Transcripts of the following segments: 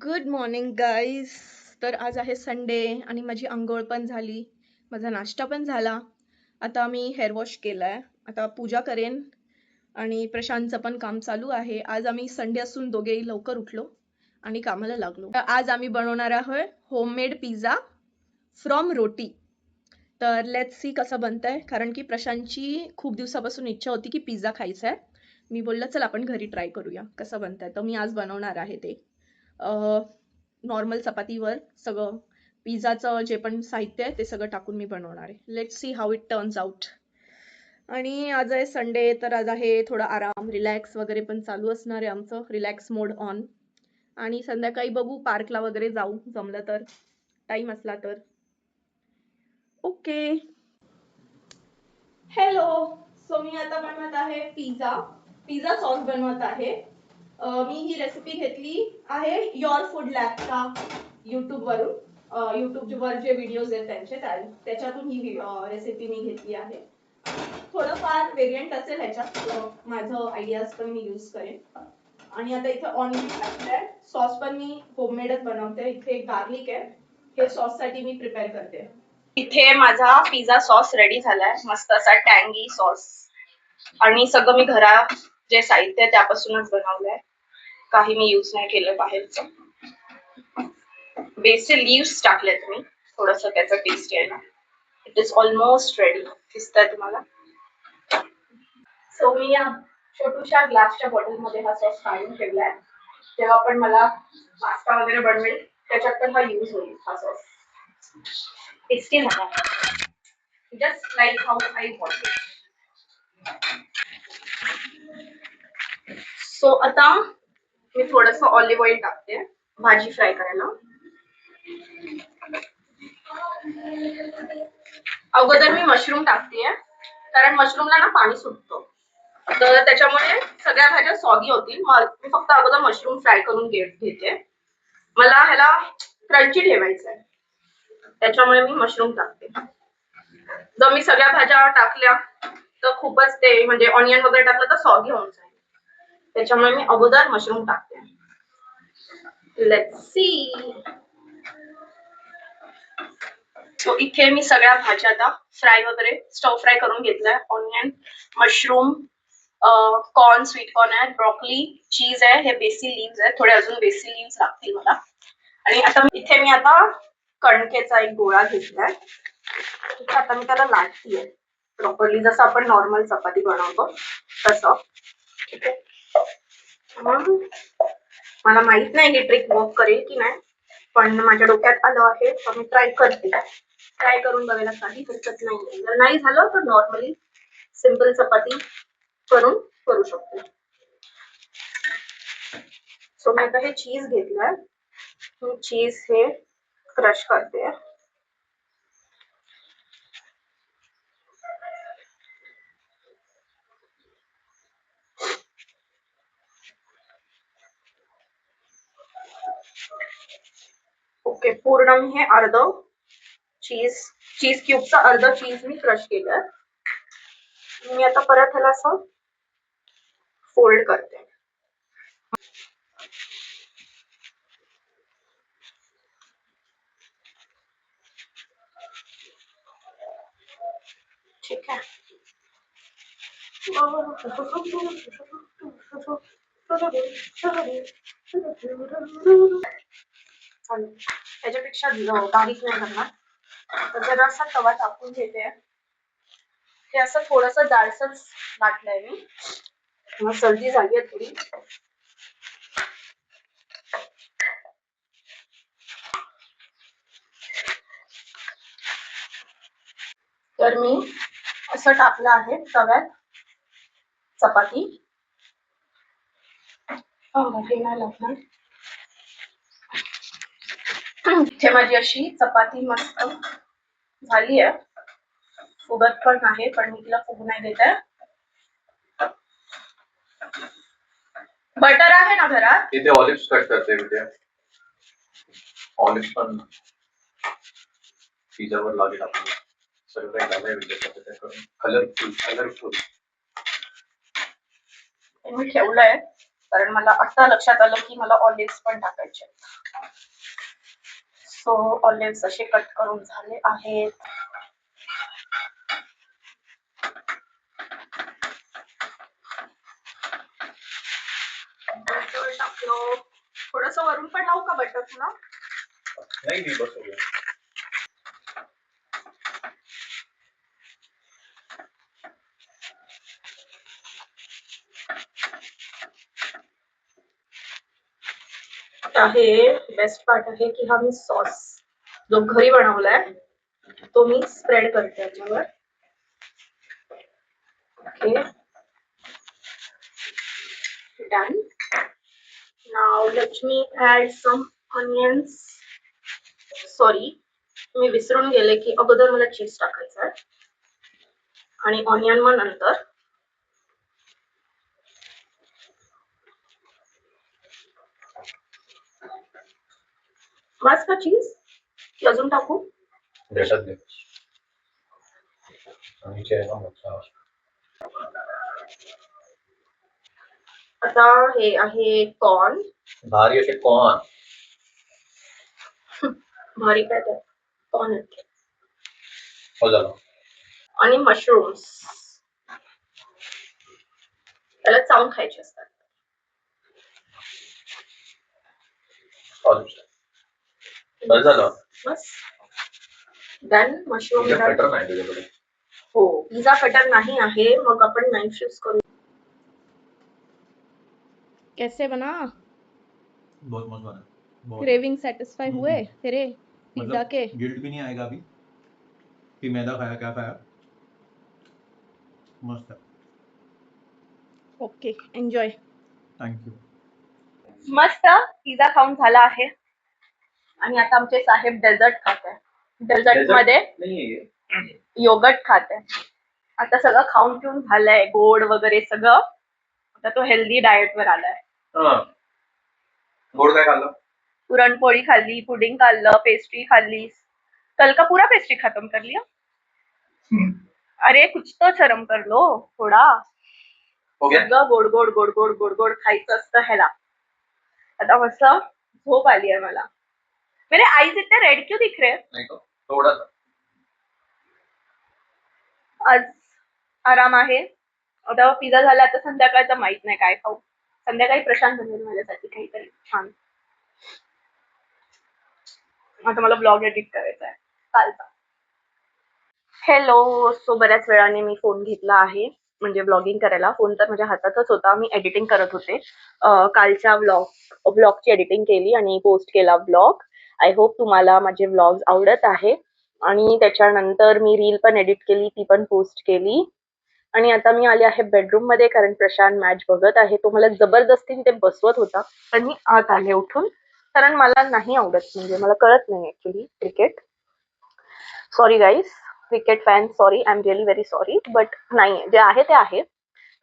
Good morning guys. तर आज आहे संडे आणि माझी अंघोळ पण झाली, माझा नाश्ता पण झाला. आता मी हेअर वॉश केलाय, आता पूजा करेन आणि प्रशांतचं पण काम चालू आहे. आज आम्ही संडे असून दोघेही लवकर उठलो आणि कामाला लागलो. तर आज आम्ही बनवणार आहोत होममेड पिझ्झा फ्रॉम रोटी. तर लेट्स सी कसं बनतंय, कारण की प्रशांतची खूप दिवसापासून इच्छा होती की पिझ्झा खायचा आहे. मी बोललं चल आपण घरी ट्राय करूया कसं बनतंय. तर मी आज बनवणार आहे ते नॉर्मल चपातीवर सगळं पिझ्झाचं जे पण साहित्य आहे ते सगळं टाकून मी बनवणार आहे. Let's see how it turns out. आणि आज आहे संडे, तर आज आहे थोडा आराम, रिलॅक्स वगैरे पण चालू असणार आहे आमचं, रिलॅक्स मोड ऑन. आणि संध्याकाळी बघू, पार्कला वगैरे जाऊ जमलं तर, टाइम असला तर. Okay, hello. सो मी आता बनवत आहे पिझ्झा सॉस बनवत आहे. मी ही रेसिपी घेतली आहे युअर फूड लॅबच्या यूट्यूबवरून. यूट्यूबवर जे व्हिडिओज आहेत त्याच्यातून ही रेसिपी मी घेतली आहे. थोडंफार व्हेरियंट असेल ह्याच्यात, माझं आयडियाज पण मी यूज करेन. आणि आता इथे ऑनियन टाकलंय, सॉस पण मी होममेडच बनवते. इथे गार्लिक आहे, हे सॉस साठी मी प्रिपेअर करते. इथे माझा पिझ्झा सॉस रेडी झालाय, मस्त असा टँगी सॉस. आणि सगळं मी घरात जे साहित्य आहे त्यापासूनच बनवलंय, काही मी यूज नाही केलं बाहेरचं. बेसिल लीव्स टाकलेत मी, थोडस त्याचा टेस्ट यायला. It is almost ready. दिसतंय तुम्हाला? सो मी या छोट्याशा ग्लासच्या बॉटलमध्ये हा सॉस काढून ठेवलाय. जेव्हा पण मला पास्ता वगैरे बनवेल त्याच्यात पण हा यूज होईल हा सॉस. टेस्टी झाला, just like how I want it. So आता मी थोडस ऑलिव्ह ऑइल टाकते भाजी फ्राय करायला. अगोदर मी मशरूम टाकतेय, कारण मशरूमला ना पाणी सुटतो, तर त्याच्यामुळे सगळ्या भाज्या सॉगी होतील. मी फक्त अगोदर मशरूम फ्राय करून घेते. मला ह्याला क्रंची ठेवायचं आहे, त्याच्यामुळे मी मशरूम टाकते. जर मी सगळ्या भाज्या टाकल्या तर खूपच ते, म्हणजे ऑनियन वगैरे टाकलं तर सॉगी होऊन जाईल, त्याच्यामुळे मी अगोदर मशरूम टाकते. Let's see. सो इथे मी सगळ्या भाज्या आता फ्राय वगैरे स्टर फ्राय करून घेतलाय. Onion, mushroom, corn, sweet corn आहे, ब्रॉकली, चीज आहे, हे बेसिल लीव्स आहेत. थोडे अजून बेसिल लीव्स लागतील मला. आणि आता इथे मी कणकेचा एक गोळा घेतलाय. आता मी त्याला लाटतीये प्रॉपरली, जसं आपण नॉर्मल चपाती बनवतो तसं. ठीक आहे. मला माहित नाही ही ट्रिक वर्क करेल की नाही, पण माझ्या डोक्यात आलं आहे तर मी ट्राय करते. ट्राय करून बघायला काही हरकत नाही. जर नाही झालं तर नॉर्मली सिंपल चपाती करू शकतो. सो मी आता हे चीज घेतलंय, चीज हे क्रश करते. ओके, पूर्ण मी हे अर्ध चीज क्यूबचा अर्ध चीज मी क्रश केलं. मी आता परत ह्याला असं फोल्ड करते. ठीक आहे. त्याच्यापेक्षा बारीक नाही करणार, तर जरा असा तवा टाकून घेते. हे असं थोडस जाडसर लाटलंय मी, सर्दी झाली आहे थोडी. तर मी असं टाकलं आहे तव्यात चपाती. इथे माझी अशी चपाती मस्त झाली आहे, फुगत पण आहे, पण मी तिला फुगू नाही देत आहे. बटर आहे ना घरात? इथे ऑलिव्ह कट करते मी. ऑलिव्ह पण पिझ्झावर लागेल आपल्याला. सगळं काही झालंय, कलरफुल. मी ठेवलंय कारण मला आता लक्षात आलं की मला ऑलिव्ह पण टाकायचे. सो ऑलिव्ह असे कट करून झाले आहेत. बटर टाकलं. थोडस वरून पण लावू का बटर तुला? नाही मी बसवलं. आहे बेस्ट पार्ट आहे की हा मी सॉस जो घरी बनवलाय तो मी स्प्रेड करते याच्यावर. Okay done. Now let me add some onions. Sorry मी विसरून गेले की अगोदर मला चीज टाकायचं आहे आणि ऑनियन मग नंतर. बस का चीज की अजून टाकू? देशात दे. आणि चेहरा मोठा. आता हे आहे कॉर्न. भारी असे कॉर्न. भारी काय ते कॉर्न आहेत. हो झालं. आणि मशरूम्स त्याला चावून खायचे असतात. बस झालं. बस डन. मशरूम तुझ्या डन. कटर नाही तुझ्याकडे. हो पिझ्झा कटर नाही आहे मग आपण नाईफ यूज करू. कैसे बना? बहुत मस्त बना है, बहुत। क्रेविंग सेटिस्फाई हुए तेरे पिज्जा मतलब के? गिल्ट भी नहीं आएगा अभी कि मैदा खाया क्या खाया। मस्त है। Okay enjoy. Thank you. मस्त पिझ्झा खाऊन झाला आहे आणि आता आमचे साहेब डेझर्ट खात आहे. डेझर्ट मध्ये नाही योगर्ट खात आहे. आता सगळं खाऊन पिऊन झालंय गोड वगैरे सगळं. आता तो हेल्दी डाएट वर आलाय. गोड काय खाल्लं? पुरणपोळी खाल्ली, पुडिंग खाल्लं, पेस्ट्री खाल्ली. कल का पूरा पेस्ट्री खत्म कर लिया. अरे कुछ तो शरम कर लो थोडा. हो गया. सगळं गोड गोड गोड गोड गोड गोड खायचं असतं ह्याला. आता मस्त झोप आली आहे मला. मेरे आईज इतने रेड क्यों दिख रहे हैं? नाही तो थोडासा. आज आराम आहे. आता पिझ्झा झाला आता संध्याकाळचं माहित नाही काय खाऊ. संध्याकाळी प्रशांत बनवेल माझ्यासाठी काहीतरी छान. आता मला ब्लॉग एडिट करायचा आहे कालचा. हॅलो. सो बऱ्याच वेळाने मी फोन घेतला आहे म्हणजे ब्लॉगिंग करायला. फोन तर माझ्या हातातच होता. मी एडिटिंग करत होते. कालच्या ब्लॉगची एडिटिंग केली आणि पोस्ट केला ब्लॉग. आय होप तुम्हाला माझे ब्लॉग्स आवडत आहे. आणि त्याच्यानंतर मी रील पण एडिट केली ती पण पोस्ट केली. आणि आता मी आले आहे बेडरूम मध्ये कारण प्रशांत मॅच बघत आहे. तो मला जबरदस्ती तिथे बसवत होता पण मी आत आले उठून कारण मला नाही आवडत म्हणजे मला कळत नाही actually cricket. Sorry guys cricket fan sorry I am really very sorry but नाही जे आहे ते आहे.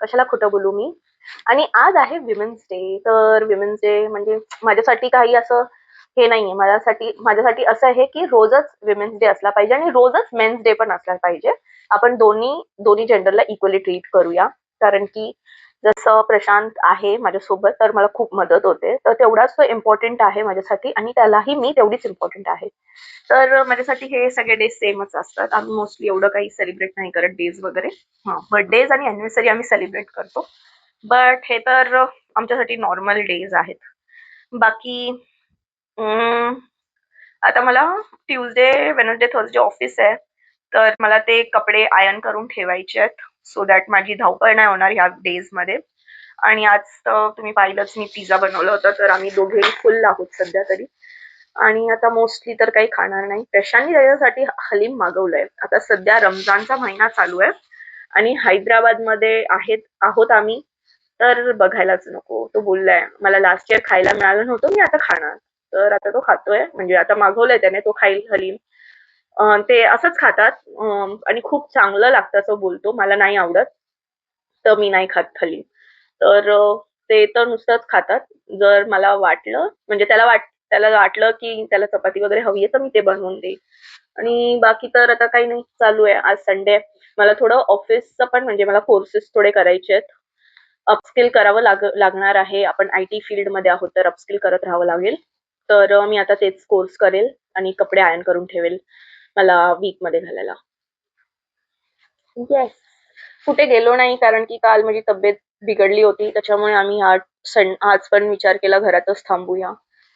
कशाला खोटं बोलू मी. आणि आज आहे विमेन्स डे. तर विमेन्स डे म्हणजे माझ्यासाठी काही असं हे नाहीये. माझ्यासाठी असं आहे की रोजच विमेन्स डे असला पाहिजे आणि रोजच मेन्स डे पण असला पाहिजे. आपण दोन्ही जेंडरला इक्वली ट्रीट करूया. कारण की जसं प्रशांत आहे माझ्यासोबत तर मला खूप मदत होते. तर तेवढाच तो इम्पॉर्टंट आहे माझ्यासाठी आणि त्यालाही मी तेवढीच इम्पॉर्टंट आहे. तर माझ्यासाठी हे सगळे डेज सेमच असतात. आम्ही मोस्टली एवढं काही सेलिब्रेट नाही करत डेज वगैरे. बर्थडेज आणि अॅनिव्हर्सरी आम्ही सेलिब्रेट करतो. बट हे तर आमच्यासाठी नॉर्मल डेज आहेत. बाकी आता मला ट्यूजडे वेनसडे थर्सडे ऑफिस आहे. तर मला ते कपडे आयर्न करून ठेवायचे आहेत सो दॅट माझी धावपळ नाही होणार ह्या डेज मध्ये. आणि आज तर तुम्ही पाहिलंच मी पिझ्झा बनवला होता तर आम्ही दोघेही फुल आहोत सध्या तरी. आणि आता मोस्टली तर काही खाणार नाही. प्रशांतने त्याच्यासाठी हलीम मागवलंय. आता सध्या रमजानचा महिना चालू आहे आणि हैदराबादमध्ये आहोत आम्ही. तर बघायलाच नको. तो बोललाय मला लास्ट इयर खायला मिळालं नव्हतं मी आता खाणार. तर आता तो खातोय म्हणजे आता मागवलंय त्याने तो खाईल हलीम. ते असंच खातात आणि खूप चांगलं लागतं असं बोलतो. मला नाही आवडत तर मी नाही खात हलीम. तर ते तर नुसतंच खातात. जर मला वाटलं म्हणजे त्याला वाटलं की त्याला चपाती वगैरे हवी आहे तर मी ते बनवून देईन. आणि बाकी तर आता काही नाही चालू आहे. आज संडे मला थोडं ऑफिसचं पण म्हणजे मला कोर्सेस थोडे करायचे आहेत. अपस्किल करावं लागणार आहे. आपण IT फील्डमध्ये आहोत तर अपस्किल करत राहावं लागेल. तर मी आता तेच कोर्स करेल आणि कपडे आयर्न करून ठेवेल मला वीकमध्ये घालायला. येस. कुठे गेलो नाही कारण की काल माझी तब्येत बिघडली होती. त्याच्यामुळे आम्ही आज पण विचार केला घरातच थांबूया.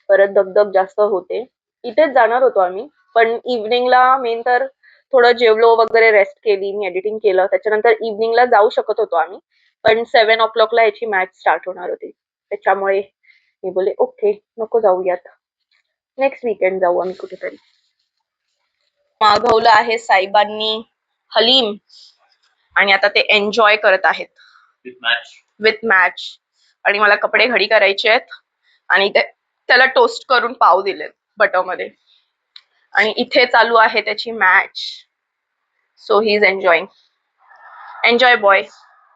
परत दगदग जास्त होते. इथेच जाणार होतो आम्ही. पण इव्हनिंगला मेन तर थोडं जेवलो वगैरे, रेस्ट केली, मी एडिटिंग केलं. त्याच्यानंतर इव्हनिंगला जाऊ शकत होतो आम्ही. पण 7 o'clockला याची मॅच स्टार्ट होणार होती. त्याच्यामुळे मी बोलले ओके, नको जाऊयात. नेक्स्ट वीकेंड जाऊ आम्ही कुठेतरी. मागवलं आहे साहेबांनी हलीम आणि आता ते एन्जॉय करत आहेत विथ मॅच. आणि मला कपडे घडी करायचे आहेत आणि त्याला टोस्ट करून पाव दिलेत बटरमध्ये. आणि इथे चालू आहे त्याची match. So he is enjoy boy.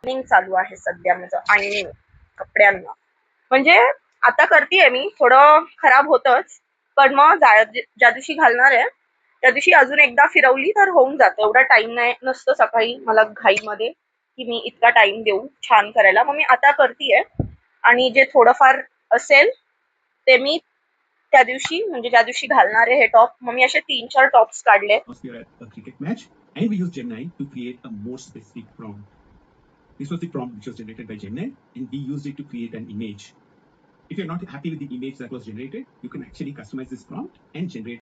चालू आहे सध्या माझं आणि कपड्यांना. म्हणजे आता करतेय मी, थोडं खराब होतच, पण मग ज्या दिवशी घालणार आहे त्या दिवशी अजून एकदा फिरवली तर होऊन जातं. एवढा टाइम नसतं सकाळी मला घाईमध्ये की मी इतका टाइम देऊ छान करायला. मग मी आता करतेय आणि जे थोडंफार असेल ते मी त्या दिवशी, म्हणजे ज्या दिवशी घालणार आहे हे टॉप, मग मी असे 3-4 टॉप्स काढले. A cricket match, and we used Gemini to create a more specific prompt. This was the prompt which was generated by Gemini, and we used it to create an image. If you're not happy with the image that was generated, you can actually customize this prompt and generate